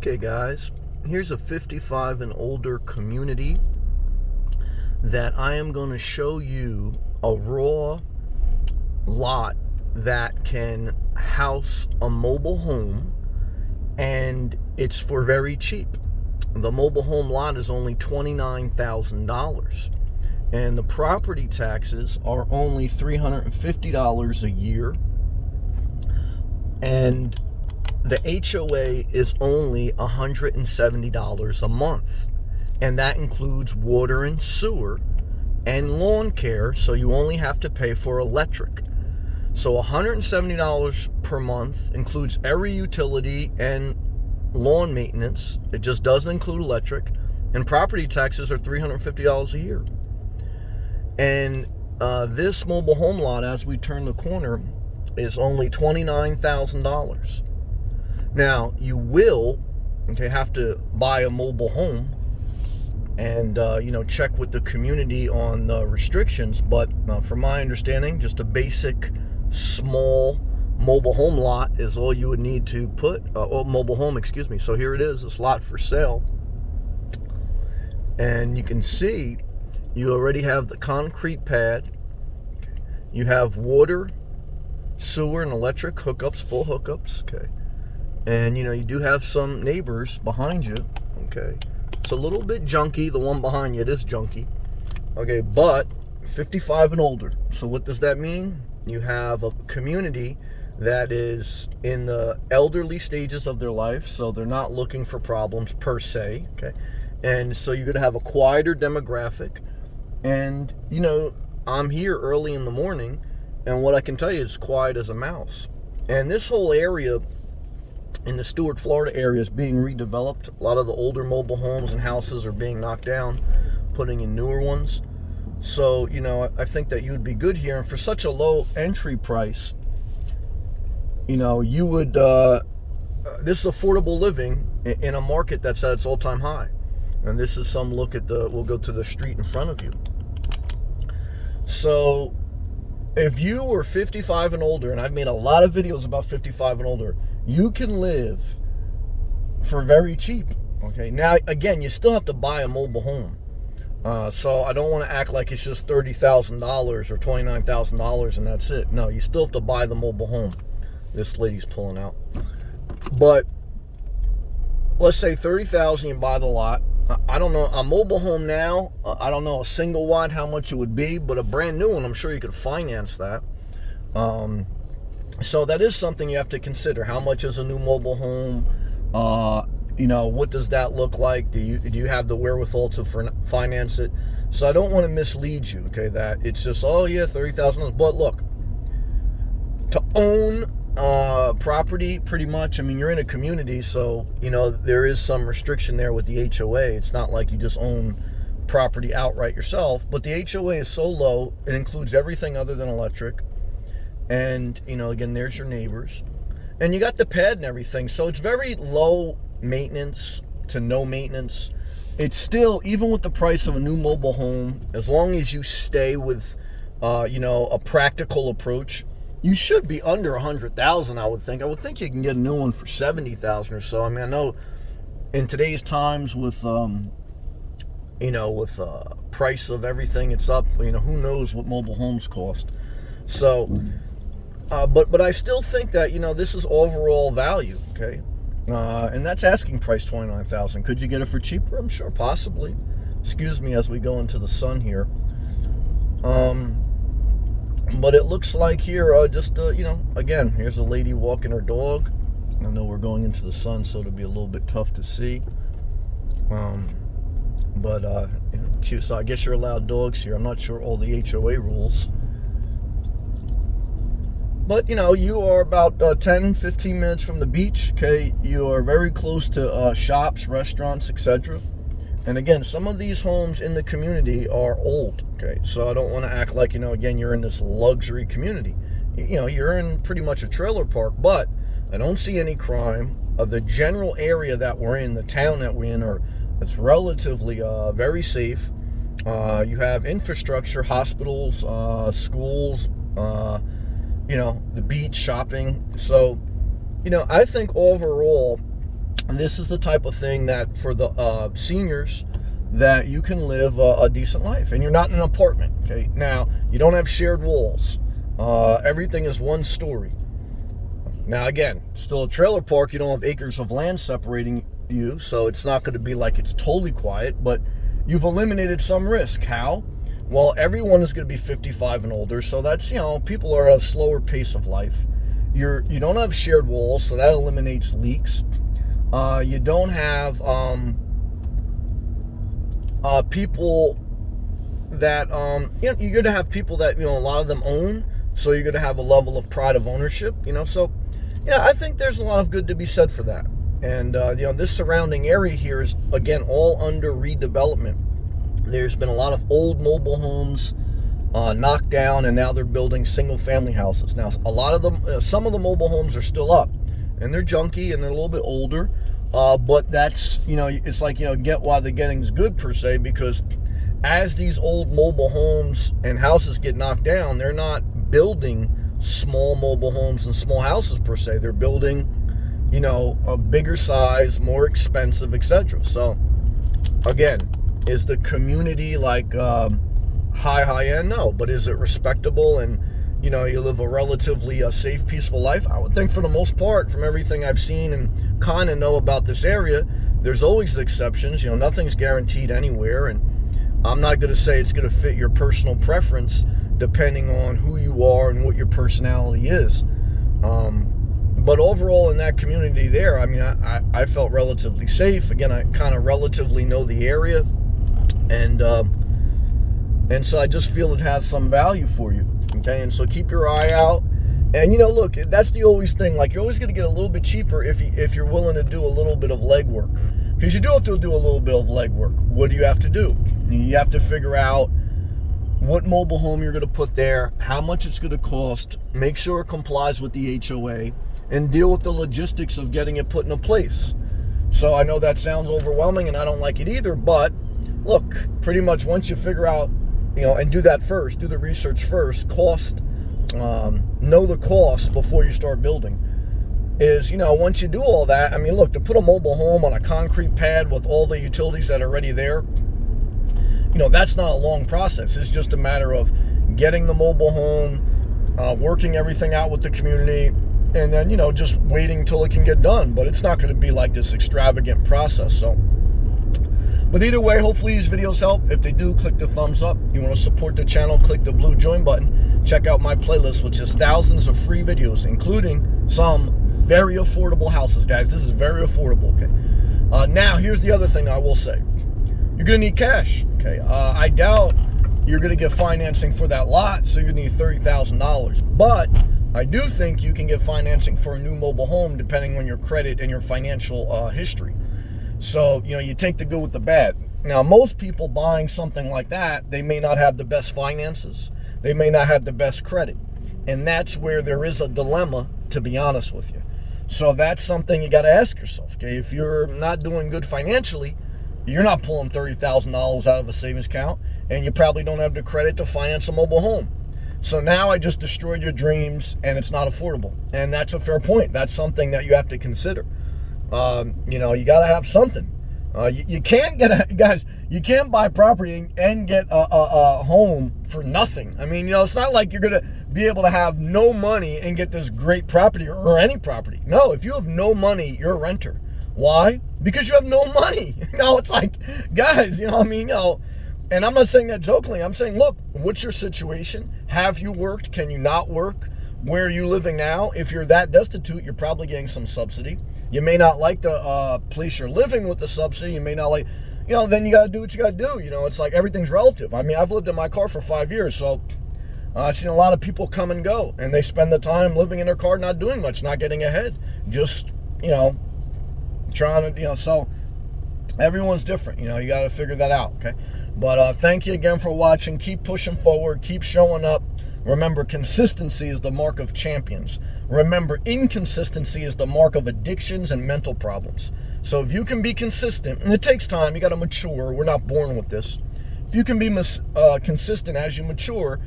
Okay guys, here's a 55 and older community that I am going to show you a raw lot that can house a mobile home, and it's for very cheap. The mobile home lot is only $29,000 and the property taxes are only $350 a year, and the HOA is only $170 a month, and that includes water and sewer and lawn care, so you only have to pay for electric. So $170 per month includes every utility and lawn maintenance. It just doesn't include electric, and property taxes are $350 a year. And this mobile home lot, as we turn the corner, is only $29,000. Now, you will have to buy a mobile home and check with the community on the restrictions, but from my understanding, just a basic small mobile home lot is all you would need to put, mobile home, excuse me. So here it is, this lot for sale. And you can see you already have the concrete pad. You have water, sewer, and electric hookups, full hookups, okay. And you do have some neighbors behind you, okay. It's a little bit junky, the one behind you, it is junky, okay, but 55 and older. So what does that mean? You have a community that is in the elderly stages of their life, so they're not looking for problems per se, okay. And so you're going to have a quieter demographic. And I'm here early in the morning, and what I can tell you is quiet as a mouse. And this whole area in the Stuart, Florida area is being redeveloped. A lot of the older mobile homes and houses are being knocked down, putting in newer ones. So, I think that you'd be good here. And for such a low entry price, you would, this is affordable living in a market that's at its all-time high. And this is some look at we'll go to the street in front of you. So, if you were 55 and older, and I've made a lot of videos about 55 and older, you can live for very cheap, okay? Now, again, you still have to buy a mobile home. So I don't want to act like it's just $30,000 or $29,000 and that's it. No, you still have to buy the mobile home. This lady's pulling out. But let's say $30,000, you buy the lot. I don't know, a mobile home now, I don't know a single wide how much it would be, but a brand new one, I'm sure you could finance that. So that is something you have to consider. How much is a new mobile home? What does that look like? Do you have the wherewithal to finance it? So I don't want to mislead you, okay, that it's just, oh yeah, $30,000. But look, to own property, pretty much, I mean, you're in a community, so there is some restriction there with the HOA. It's not like you just own property outright yourself, but the HOA is so low, it includes everything other than electric. And again, there's your neighbors, and you got the pad and everything, so it's very low maintenance to no maintenance. It's still, even with the price of a new mobile home, as long as you stay with a practical approach, you should be under 100,000. I would think you can get a new one for 70,000 or so. I mean, I know in today's times with price of everything, it's up, who knows what mobile homes cost. So but I still think that this is overall value, okay, and that's asking price $29,000. Could you get it for cheaper? I'm sure, possibly. Excuse me as we go into the sun here. But it looks like here, again, here's a lady walking her dog. I know we're going into the sun, so it'll be a little bit tough to see. Cute. So I guess you're allowed dogs here. I'm not sure all the HOA rules. But, you are about 10, 15 minutes from the beach, okay? You are very close to shops, restaurants, etc. And again, some of these homes in the community are old, okay? So I don't want to act like, again, you're in this luxury community. You're in pretty much a trailer park, but I don't see any crime. The general area that we're in, the town that we're in, it's relatively very safe. You have infrastructure, hospitals, schools, the beach, shopping. So, I think overall, And this is the type of thing that for the seniors, that you can live a decent life, and you're not in an apartment. Okay, now you don't have shared walls. Everything is one story. Now again, still a trailer park. You don't have acres of land separating you, so it's not going to be like it's totally quiet, but you've eliminated some risk. How? Well, everyone is going to be 55 and older, so that's, people are at a slower pace of life. You don't have shared walls, so that eliminates leaks. You don't have people that you're going to have people that a lot of them own, so you're going to have a level of pride of ownership. So I think there's a lot of good to be said for that. And this surrounding area here is, again, all under redevelopment. There's been a lot of old mobile homes knocked down, and now they're building single family houses. Now a lot of them, some of the mobile homes are still up, and they're junky and they're a little bit older, but that's, it's like, get while the getting's good, per se, because as these old mobile homes and houses get knocked down, they're not building small mobile homes and small houses, per se. They're building, a bigger size, more expensive, etc. So again, is the community like high end? No, but is it respectable, and you live a relatively safe, peaceful life? I would think for the most part, from everything I've seen and kind of know about this area, there's always exceptions. Nothing's guaranteed anywhere, and I'm not going to say it's going to fit your personal preference depending on who you are and what your personality is. But overall in that community there, I felt relatively safe. Again, I kind of relatively know the area, and so I just feel it has some value for you. Okay, and so keep your eye out. And look, that's the always thing. Like, you're always going to get a little bit cheaper if you're willing to do a little bit of legwork, because you do have to do a little bit of legwork. What do you have to do? You have to figure out what mobile home you're going to put there, how much it's going to cost, make sure it complies with the HOA, and deal with the logistics of getting it put in a place. So I know that sounds overwhelming, and I don't like it either, but look, pretty much once you figure out, and do that first, do the research first, know the cost before you start building, is, once you do all that, look, to put a mobile home on a concrete pad with all the utilities that are already there, that's not a long process. It's just a matter of getting the mobile home, working everything out with the community, and then, just waiting till it can get done. But it's not going to be like this extravagant process. So, but either way, hopefully these videos help. If they do, click the thumbs up. You want to support the channel, click the blue join button. Check out my playlist, which is thousands of free videos, including some very affordable houses, guys. This is very affordable, okay? Now, here's the other thing I will say. You're going to need cash, okay? I doubt you're going to get financing for that lot, so you're going to need $30,000. But I do think you can get financing for a new mobile home depending on your credit and your financial history. So, you take the good with the bad. Now, most people buying something like that, they may not have the best finances. They may not have the best credit. And that's where there is a dilemma, to be honest with you. So that's something you got to ask yourself, okay? If you're not doing good financially, you're not pulling $30,000 out of a savings account, and you probably don't have the credit to finance a mobile home. So now I just destroyed your dreams, and it's not affordable. And that's a fair point. That's something that you have to consider. You got to have something. You can't guys, you can't buy property and get a home for nothing. It's not like you're going to be able to have no money and get this great property or any property. No, if you have no money, you're a renter. Why? Because you have no money. It's like, guys, and I'm not saying that jokingly. I'm saying, look, what's your situation? Have you worked? Can you not work? Where are you living now? If you're that destitute, you're probably getting some subsidy. You may not like the place you're living with the subsidy. You may not like, then you got to do what you got to do. It's like everything's relative. I've lived in my car for 5 years, so I've seen a lot of people come and go, and they spend the time living in their car, not doing much, not getting ahead. Just, trying to, so everyone's different. You got to figure that out, okay? But thank you again for watching. Keep pushing forward. Keep showing up. Remember, consistency is the mark of champions. Remember, inconsistency is the mark of addictions and mental problems. So if you can be consistent, and it takes time, you got to mature. We're not born with this. If you can be consistent as you mature,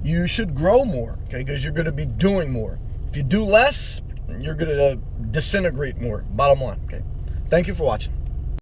you should grow more, okay? Because you're going to be doing more. If you do less, you're going to disintegrate more. Bottom line, okay? Thank you for watching.